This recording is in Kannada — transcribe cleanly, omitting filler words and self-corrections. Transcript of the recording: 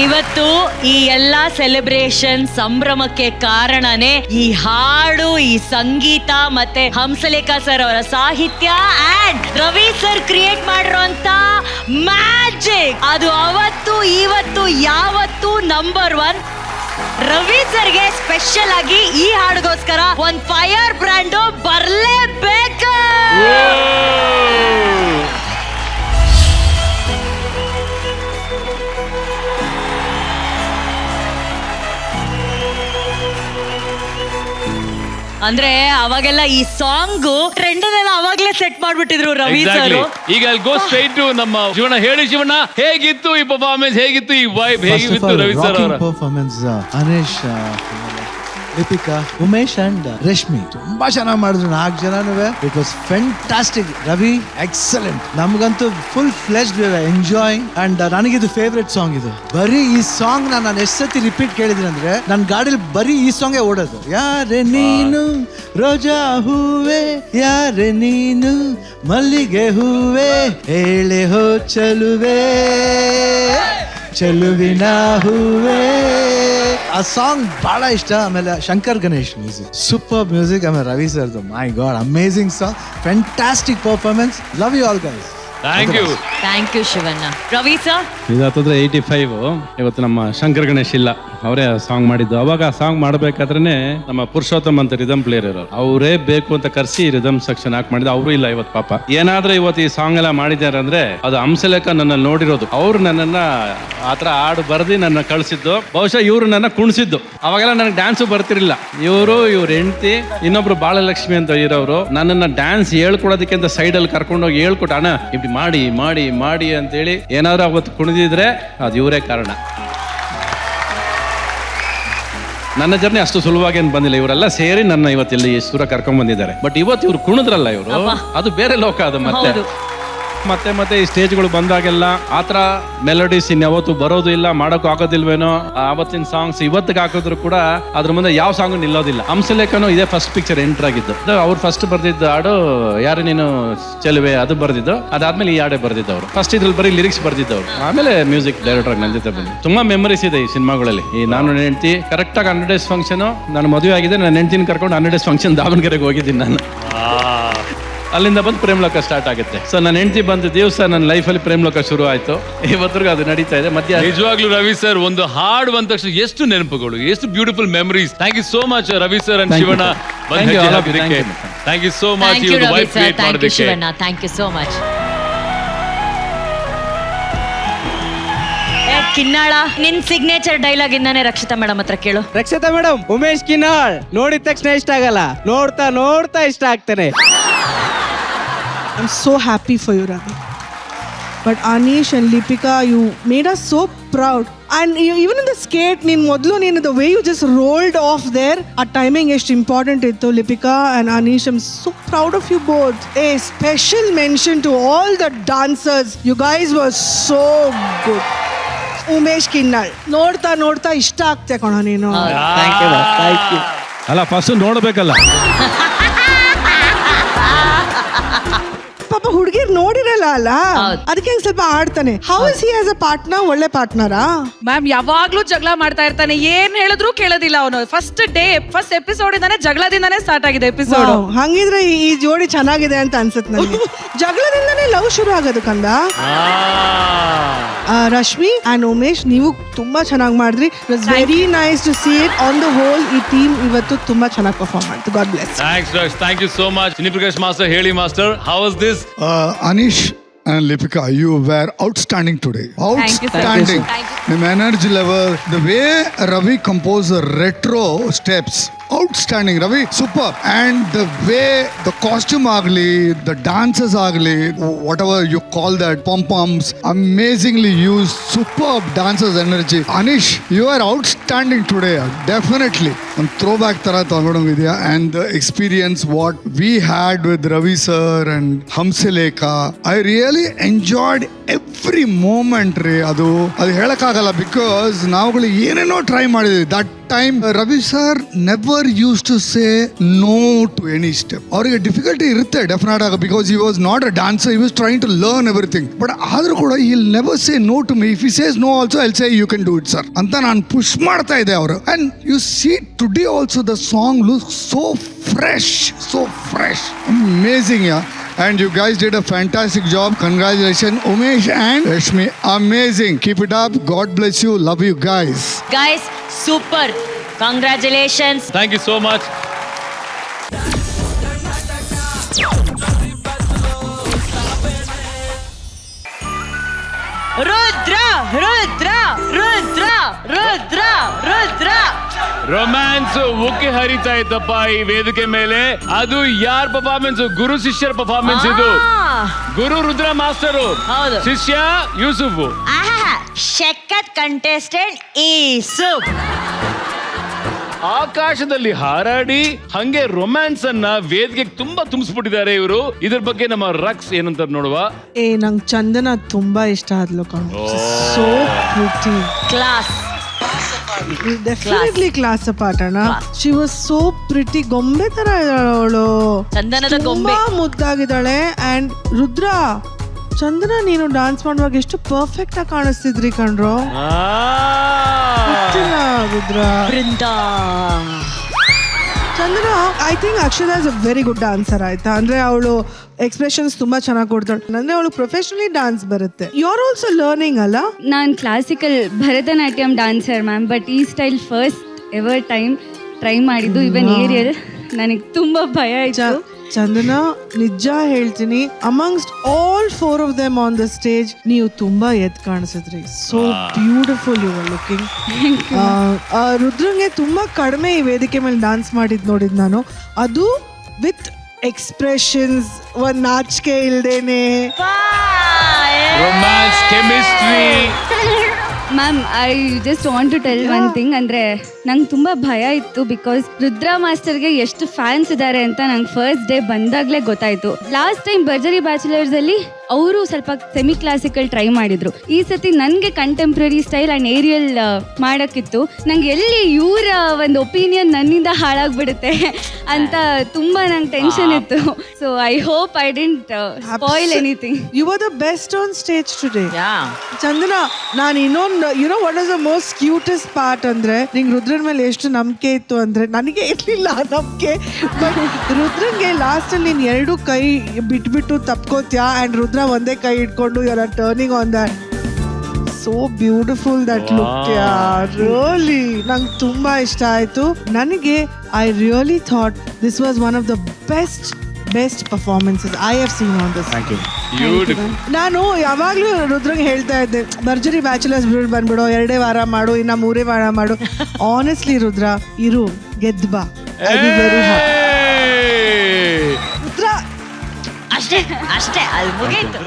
ಇವತ್ತು ಈ ಎಲ್ಲಾ ಸೆಲೆಬ್ರೇಷನ್ ಸಂಭ್ರಮಕ್ಕೆ ಕಾರಣನೇ ಈ ಹಾಡು, ಈ ಸಂಗೀತ ಮತ್ತೆ ಹಂಸಲೇಖ ಸರ್ ಅವರ ಸಾಹಿತ್ಯ ಅಂಡ್ ರವಿ ಸರ್ ಕ್ರಿಯೇಟ್ ಮಾಡಿರುವಂತ ಮ್ಯಾಜಿಕ್. ಅದು ಅವತ್ತು ಇವತ್ತು ಯಾವತ್ತು ನಂಬರ್ 1. ರವಿ ಸರ್ಗೆ ಸ್ಪೆಷಲ್ ಆಗಿ ಈ ಹಾಡಿಗೋಸ್ಕರ ಒಂದ್ ಫೈರ್ ಬ್ರ್ಯಾಂಡ್ ಬರ್ಲೇಬೇಕು. ಅಂದ್ರೆ ಅವಾಗೆಲ್ಲ ಈ ಸಾಂಗ್ ಟ್ರೆಂಡ್ ಎಲ್ಲ ಅವಾಗ್ಲೇ ಸೆಟ್ ಮಾಡ್ಬಿಟ್ಟಿದ್ರು ರವಿ ಸರ್. ಈಗ ಗೋ ಸ್ಟ್ರೈಟ್ ಟು ನಮ್ಮ ಶಿವಣ್ಣ. ಹೇಳಿ ಶಿವಣ್ಣ, ಹೇಗಿತ್ತು ಈ ಪರ್ಫಾರ್ಮೆನ್ಸ್, ಹೇಗಿತ್ತು ಈ ವೈಬ್, ಹೇಗಿತ್ತು ರವಿ ಸರ್ ಅವರ ಪರ್ಫಾರ್ಮೆನ್ಸ್? ಅನೇಶ್, ಲಿಪಿಕಾ, ಉಮೇಶ್ ಅಂಡ್ ರಶ್ಮಿ ತುಂಬಾ ಚೆನ್ನಾಗಿ ಮಾಡಿದ್ರು. 4 ಜನನೂ it was fantastic. Ravi excellent. ನಮ್ಗಂತೂ ಫುಲ್ ಫ್ಲೆಶ್ಡ್ ಎಂಜಾಯಿಂಗ್ ಅಂಡ್ ನನಗಿದು ಫೇವ್ರೆಟ್ ಸಾಂಗ್ ಇದು. ಬರೀ ಈ ಸಾಂಗ್ ನಾನು ಎಷ್ಟು ಸತಿ ರಿಪೀಟ್ ಕೇಳಿದ್ದೀನಿ ಅಂದ್ರೆ ನನ್ನ ಗಾಡಿಲಿ ಬರೀ ಈ ಸಾಂಗೇ ಓಡೋದು. ಯಾರೇ ನೀನು ರೋಜಾ ಹೂವೆ, ಯಾರೇ ನೀನು ಮಲ್ಲಿಗೆ ಹೂವೆ, ಹೇಳೆ ಹೋ ಚಲುವೆ ಚಲುವಿನ ಹೂವೆ. ಆ ಸಾಂಗ್ ಬಹಳ ಇಷ್ಟ. ಆಮೇಲೆ Shankar Ganesh music, super music. ಆಮೇಲೆ ರವಿ ಸರ್ದು, my God, amazing song, fantastic performance. Love you all guys. Thank you Shivanna. Ravi sir ಇದಾತಂದ್ರೆ 85. ಇವತ್ತು ನಮ್ಮ ಶಂಕರ್ ಗಣೇಶ್ ಇಲ್ಲ, ಅವರೇ ಸಾಂಗ್ ಮಾಡಿದ್ದು. ಅವಾಗ ಆ ಸಾಂಗ್ ಮಾಡ್ಬೇಕಾದ್ರೆ ನಮ್ಮ ಪುರುಷೋತ್ತಮ್ ಅಂತ ರಿದಮ್ ಪ್ಲೇಯರ್ ಇರೋರು, ಅವರೇ ಬೇಕು ಅಂತ ಕರ್ಸಿ ರಿದಮ್ ಸೆಕ್ಷನ್ ಹಾಕಿ ಮಾಡಿದ್ದು. ಅವರು ಇಲ್ಲ ಇವತ್ತು ಪಾಪ. ಏನಾದ್ರೂ ಇವತ್ತು ಈ ಸಾಂಗ್ ಎಲ್ಲ ಮಾಡಿದ್ದಾರೆ ಅಂದ್ರೆ ಅದು ಹಂಸಲೇಖ ನನ್ನ ನೋಡಿರೋದು. ಅವ್ರು ನನ್ನನ್ನ ಆತರ ಹಾಡು ಬರ್ದಿ ನನ್ನ ಕಳ್ಸಿದ್ದು. ಬಹುಶಃ ಇವ್ರು ನನ್ನ ಕುಣಿಸಿದ್ದು. ಅವಾಗೆಲ್ಲ ನನಗೆ ಡ್ಯಾನ್ಸು ಬರ್ತಿರ್ಲಿಲ್ಲ. ಇವ್ರ ಹೆಂಡತಿ, ಇನ್ನೊಬ್ರು ಬಾಳಲಕ್ಷ್ಮಿ ಅಂತ ಇರೋರು ನನ್ನನ್ನ ಡ್ಯಾನ್ಸ್ ಹೇಳ್ಕೊಡೋದಕ್ಕೆ ಅಂತ ಸೈಡ್ ಅಲ್ಲಿ ಕರ್ಕೊಂಡೋಗಿ ಹೇಳ್ಕೊಟ್ಟು, ಅಣ್ಣ இப்படி ಮಾಡಿ ಮಾಡಿ ಮಾಡಿ ಅಂತೇಳಿ ಏನಾದ್ರು ಅವತ್ತು ಕುಣಿದಿದ್ರೆ ಅದು ಇವರೇ ಕಾರಣ. ನನ್ನ ಜರ್ನಿ ಅಷ್ಟು ಸುಲಭವಾಗಿ ಏನು ಬಂದಿಲ್ಲ. ಇವರೆಲ್ಲ ಸೇರಿ ನನ್ನ ಇವತ್ತಿಲ್ಲಿ ಸುರ ಕರ್ಕೊಂಡ್ ಬಂದಿದ್ದಾರೆ. ಬಟ್ ಇವತ್ತು ಇವ್ರು ಕುಣಿದ್ರಲ್ಲ, ಇವರು ಅದು ಬೇರೆ ಲೋಕ. ಅದು ಮತ್ತೆ ಮತ್ತೆ ಈ ಸ್ಟೇಜ್ಗಳು ಬಂದಾಗೆಲ್ಲ ಆತರ ಮೆಲೋಡೀಸ್ ಇನ್ಯಾವತ್ತು ಬರೋದು ಇಲ್ಲ, ಮಾಡೋಕ್ಕೂ ಆಗೋದಿಲ್ವೇನೋ. ಆವತ್ತಿನ ಸಾಂಗ್ಸ್ ಇವತ್ತಿಗೆ ಹಾಕಿದ್ರು ಕೂಡ ಅದ್ರ ಮುಂದೆ ಯಾವ ಸಾಂಗ್ ನಿಲ್ಲೋದಿಲ್ಲ. ಹಂಸಲೇಖನು ಇದೇ ಫಸ್ಟ್ ಪಿಕ್ಚರ್ ಎಂಟರ್ ಆಗಿದ್ದು. ಅವ್ರು ಫಸ್ಟ್ ಬರ್ದಿದ್ದ ಹಾಡು ಯಾರು ನೀನು ಚೆಲುವೆ, ಅದು ಬರ್ದಿದ್ದು. ಅದಾದ್ಮೇಲೆ ಈ ಹಾಡೇ ಬರ್ದಿದ್ದವ್ರು. ಫಸ್ಟ್ ಇದ್ರಲ್ಲಿ ಬರೀ ಲಿರಿಕ್ಸ್ ಬರ್ದಿದ್ದವ್ರು, ಆಮೇಲೆ ಮ್ಯೂಸಿಕ್ ಡೈರೆಕ್ಟರ್ ನನ್ನ ಜೊತೆ ಬಂದು. ತುಂಬಾ ಮೆಮರೀಸ್ ಇದೆ ಈ ಸಿನಿಮಾಗಳಲ್ಲಿ. ಈ ನಾನು ನನ್ನ ಹೆಂಡತಿ ಕರೆಕ್ಟ್ ಆಗಿ 100 days ಫಂಕ್ಷನ್, ನಾನು ಮದುವೆ ಆಗಿದೆ, ನನ್ನ ಹೆಂಡತಿನ ಕರ್ಕೊಂಡು 100 days ಫಂಕ್ಷನ್ ದಾವಣಗೆರೆಗೆ ಹೋಗಿದ್ದೀನಿ ನಾನು. ಅಲ್ಲಿಂದ ಬಂದು ಪ್ರೇಮ್ಲೋಕ ಸ್ಟಾರ್ಟ್ ಆಗುತ್ತೆ. ಸೊ ನನ್ನ ಹೆಂಡತಿ ಬಂದ ದಿವಸ ನನ್ನ ಲೈಫಲ್ಲಿ ಪ್ರೇಮ್ಲೋಕ ಶುರು ಆಯ್ತು. ಇವತ್ತಿಗೂ ಅದು ನಡೀತಾ ಇದೆ. ಮಧ್ಯ ನಿಜವಾಗ್ಲೂ ರವಿ ಸರ್ ಒಂದು ಹಾಡು ಬಂದ ತಕ್ಷಣ ಎಷ್ಟು ನೆನಪುಗಳು, ಎಷ್ಟು beautiful memories. Thank you so much Ravi sir and Shivanna. Thank you so much. Thank you so much. Kinnala, ನಿನ್ ಸಿಗ್ನೇಚರ್ ಡೈಲಾಗ್ ಇಂದಾನೆ ರಕ್ಷಿತಾ ಮೇಡಮ್ ಹತ್ರ ಕೇಳು. ರಕ್ಷಿತಾ ಮೇಡಮ್, ಉಮೇಶ್ ಕಿನ್ನಾಳ್ ನೋಡಿದ ತಕ್ಷಣ ಇಷ್ಟ ಆಗಲ್ಲ, ನೋಡ್ತಾ ನೋಡ್ತಾ ಇಷ್ಟ ಆಗ್ತಾನೆ. I'm so happy for you, Ravi. But Anish and Lipika, you made us so proud. And even in the skate, the way you just rolled off there, our timing is important. Lipika and Anish, I'm so proud of you both. A special mention to all the dancers. You guys were so good. Umesh Kinnal, ನೋಡ್ತಾ ನೋಡ್ತಾ ಇಷ್ಟ ಆಗ್ತೆ ಕಣ ನೀನು. Thank you. ಅಲ್ಲ, ಫಸ್ಟ್ ನೋಡ್ಬೇಕಲ್ಲ. ಪಾಪ ಹುಡುಗಿರ್ ನೋಡಿರಲ್ಲ ಅಲ್ಲ, ಅದಕ್ಕೆ ಸ್ವಲ್ಪ ಆಡ್ತಾನೆ. How is he as a partner? ಒಳ್ಳೆ ಪಾರ್ಟ್ನರಾ? ಮ್ಯಾಮ್ ಯಾವಾಗ್ಲೂ ಜಗಳ ಮಾಡ್ತಾ ಇರ್ತಾನೆ, ಏನ್ ಹೇಳಿದ್ರು ಕೇಳೋದಿಲ್ಲ ಅವನು. ಫಸ್ಟ್ ಎಪಿಸೋಡ್ ಇಂದಾನೆ ಜಗಳದಿಂದಾನೆ ಸ್ಟಾರ್ಟ್ ಆಗಿದೆ ಎಪಿಸೋಡ್. ಹಂಗಿದ್ರೆ ಈ ಜೋಡಿ ಚೆನ್ನಾಗಿದೆ ಅಂತ ಅನ್ಸುತ್ತೆ ನನಗೆ. ಜಗಳದಿಂದಾನೇ ಲವ್ ಶುರು ಆಗೋದು ಕಂದ. ರಶ್ಮಿ ಅಂಡ್ ಉಮೇಶ್, ನೀವು ತುಂಬಾ ಚೆನ್ನಾಗಿ ಮಾಡಿದ್ರಿ. It was very nice to see it. On the whole ಈ ಟೀಮ್ ಇವತ್ತು ತುಂಬಾ ಚೆನ್ನಾಗಿ ಪರ್ಫಾರ್ಮ್ ಮಾಡಿತು. God bless. Thank you so much. ನಿಪ್ರಕಾಶ್ ಮಾಸ್ಟರ್, ಹೇಳಿ master, how was this? Anish and Lipika, you were outstanding today. Outstanding. The energy level, the way Ravi composed the retro steps. Outstanding, Ravi, super. And the way the costume agli, the dances agli, whatever you call that, pom-poms, amazingly used, superb dancers energy. Anish, you are outstanding today, definitely. On throwback tara tagonidya, and the experience what we had with Ravi sir and Hamsalekha, I really enjoyed every moment re. ಅದು ಹೇಳಕ್ಕಾಗಲ್ಲ, ಬಿಕಾಸ್ ನಾವುಗಳು ಏನೇನೋ ಟ್ರೈ ಮಾಡಿದ್ವಿ. That time, Ravi sir never used to say no to any step. ಅವರಿಗೆ ಡಿಫಿಕಲ್ಟಿ ಇರುತ್ತೆ ಡೆಫಿನೆಟ್ ಆಗಿ, because he was not a dancer, he was trying to learn everything. But ಆದ್ರೂ ಕೂಡ he'll never say no to me. If he says no also, I'll say you can do it sir ಅಂತ ನಾನು ಪುಷ್ ಮಾಡ್ತಾ ಇದ್ದೆ ಅವರು. And you see today also the song looks so fresh, amazing. Yeah, and you guys did a fantastic job. Congratulations Umesh and Rashmi, amazing. Keep it up, God bless you, love you guys. Guys super, congratulations. Thank you so much. Rudra Rudra Rudra Rudra Rudra romance ಉಕ್ಕಿ ಹರಿತಾ ಇತ್ತಪ್ಪ ಈ ವೇದಿಕೆ ಮೇಲೆ. ಅದು ಯಾರ ಪರ್ಫಾರ್ಮೆನ್ಸ್? ಗುರು ಶಿಷ್ಯರ ಪರ್ಫಾರ್ಮೆನ್ಸ್ ಇದು. ಗುರು ರುದ್ರ ಮಾಸ್ಟರು, ಹೌದು. ಶಿಷ್ಯ ಯೂಸುಫ್. ಶೆಕ್ಕತ್ ಕಂಟೆಸ್ಟೆಂಟ್ ಈಸು. ಆಕಾಶದಲ್ಲಿ ಹಾರಾಡಿ ಹಂಗೆ ರೊಮ್ಯಾನ್ಸ್ ಅನ್ನ ವೇದಿಕೆಗೆ ತುಂಬಾ ತುಂಬಿಸ್ಬಿಟ್ಟಿದ್ದಾರೆ ಇವರು. ಇದ್ರ ಬಗ್ಗೆ ನಮ್ಮ ರಕ್ಸ್ ಏನಂತ ನೋಡುವ. ನಂಗೆ ಚಂದನ ತುಂಬಾ ಇಷ್ಟ ಆದ್ಲು ಕಣ್. So pretty, class, definitely class apart ಅಣ್ಣ. ಶಿ ವಾಸ್ ಸೋ ಪ್ರಿಟಿ, ಗೊಂಬೆ ತರ ಇದ್ದಾಳೆ ಅವಳು, ಚಂದನದ ಗೊಂಬೆ. ತುಂಬಾ ಮುದ್ದಾಗಿದ್ದಾಳೆ. ಅಂಡ್ ರುದ್ರ, ಚಂದನ ನೀನು ಡಾನ್ಸ್ ಮಾಡುವಾಗ ಎಷ್ಟು ಪರ್ಫೆಕ್ಟ್ ಆಗಿ ಕಾಣಿಸ್ತಿದ್ರಿ ಕಣ್ರೋ. ಗೊತ್ತಿಲ್ಲ Rudra. Brinda Chandana, I think Akshata is a very good dancer ಆಯ್ತಾ. ಅಂದ್ರೆ ಅವಳು ಎಕ್ಸ್ಪ್ರೆಷನ್ಸ್ ತುಂಬಾ ಚೆನ್ನಾಗಿ ಕೊಡ್ತಾಳೆ. ಅಂದ್ರೆ ಅವಳು ಪ್ರೊಫೆಷನಲಿ ಡಾನ್ಸ್ ಬರುತ್ತೆ. ಯು ಆರ್ ಆಲ್ಸೋ ಲರ್ನಿಂಗ್ ಅಲ್ಲ? ನಾನು classical Bharatanatyam dancer ma'am, but ಈ style first ever time try ಮಾಡಿದ್ದು. ಇವನ್ ಏರಿಯಲ್ ನನಗೆ ತುಂಬಾ ಭಯ ಆಯ್ತು. ಚಂದನ, ನಿಜ ಹೇಳ್ತೀನಿ, amongst all 4 of them on the stage ನೀವು ತುಂಬಾ ಎದ್ದು ಕಾಣಿಸಿದ್ರಿ. So beautiful you are looking. ರುದ್ರಂಗೆ ತುಂಬಾ ಕಡಿಮೆ ಈ ವೇದಿಕೆ ಮೇಲೆ ಡಾನ್ಸ್ ನೋಡಿದ್ ನಾನು. ಅದು ವಿತ್ ಎಕ್ಸ್ಪ್ರೆಷನ್ಸ್, ಒಂದ್ ನಾಚಿಕೆ ಇಲ್ದೇನೆ. Romance, chemistry. Ma'am, I just want to tell one thing. ಅಂದರೆ ನಂಗೆ ತುಂಬ ಭಯ ಇತ್ತು, ಬಿಕಾಸ್ ರುದ್ರ ಮಾಸ್ಟರ್ಗೆ ಎಷ್ಟು ಫ್ಯಾನ್ಸ್ ಇದ್ದಾರೆ ಅಂತ ನಂಗೆ ಫಸ್ಟ್ ಡೇ ಬಂದಾಗಲೇ ಗೊತ್ತಾಯಿತು. ಲಾಸ್ಟ್ ಟೈಮ್ ಭರ್ಜರಿ ಬ್ಯಾಚುಲರ್ಸಲ್ಲಿ ಅವರು ಸ್ವಲ್ಪ ಸೆಮಿ ಕ್ಲಾಸಿಕಲ್ ಟ್ರೈ ಮಾಡಿದ್ರು. ಈ ಸತಿ ನನಗೆ ಕಂಟೆಂಪ್ರರಿ ಸ್ಟೈಲ್ ಆ್ಯಂಡ್ ಏರಿಯಲ್ ಮಾಡೋಕ್ಕಿತ್ತು. ನಂಗೆ ಎಲ್ಲಿ ಇವರ ಒಂದು ಒಪಿನಿಯನ್ ನನ್ನಿಂದ ಹಾಳಾಗ್ಬಿಡುತ್ತೆ ಅಂತ ತುಂಬ ನಂಗೆ ಟೆನ್ಷನ್ ಇತ್ತು. So I hope I didn't spoil anything. You are the best on stage today. Yeah Chandana, ನಾನು ಇನ್ನೊಂದು, you know what is the most cutest part ಅಂದ್ರೆ, ನಿಂಗೆ ರುದ್ರನ್ ಮೇಲೆ ಎಷ್ಟು ನಂಬಿಕೆ ಇತ್ತು ಅಂದ್ರೆ, ನನಗೆ ಇರ್ಲಿಲ್ಲ ನಂಬಿಕೆ. ಬಟ್ ರುದ್ರಂಗೆ ಲಾಸ್ಟ್ ಅಲ್ಲಿ ನೀನ್ 2 ಕೈ ಬಿಟ್ಬಿಟ್ಟು ತಪ್ಕೋತ್ಯಾ, ಅಂಡ್ ರುದ್ರ ಒಂದೇ ಕೈ ಇಟ್ಕೊಂಡು you are turning on that. So beautiful that look. Really ನಂಗೆ ತುಂಬಾ ಇಷ್ಟ ಆಯ್ತು. ನನಗೆ I really thought this was one of the best performances I have seen on this. ನಾನು ಯಾವಾಗ್ಲೂ ರುದ್ರಂಗ್ ಹೇಳ್ತಾ ಇದ್ದೆ, ಭರ್ಜರಿ ಬ್ಯಾಚುಲರ್ಸ್ ಬಂದ್ಬಿಡು, 2 ವಾರ ಮಾಡು, ಇನ್ನ 3 ವಾರ ಮಾಡು. ಆನೆಸ್ಟ್ಲಿ ರುದ್ರ, ಇರು, ಗೆದ್ದು ಬಾ. ಅಷ್ಟೇ ಅಷ್ಟೇ, ಅಲ್ಲಿ ಮುಗೀತು.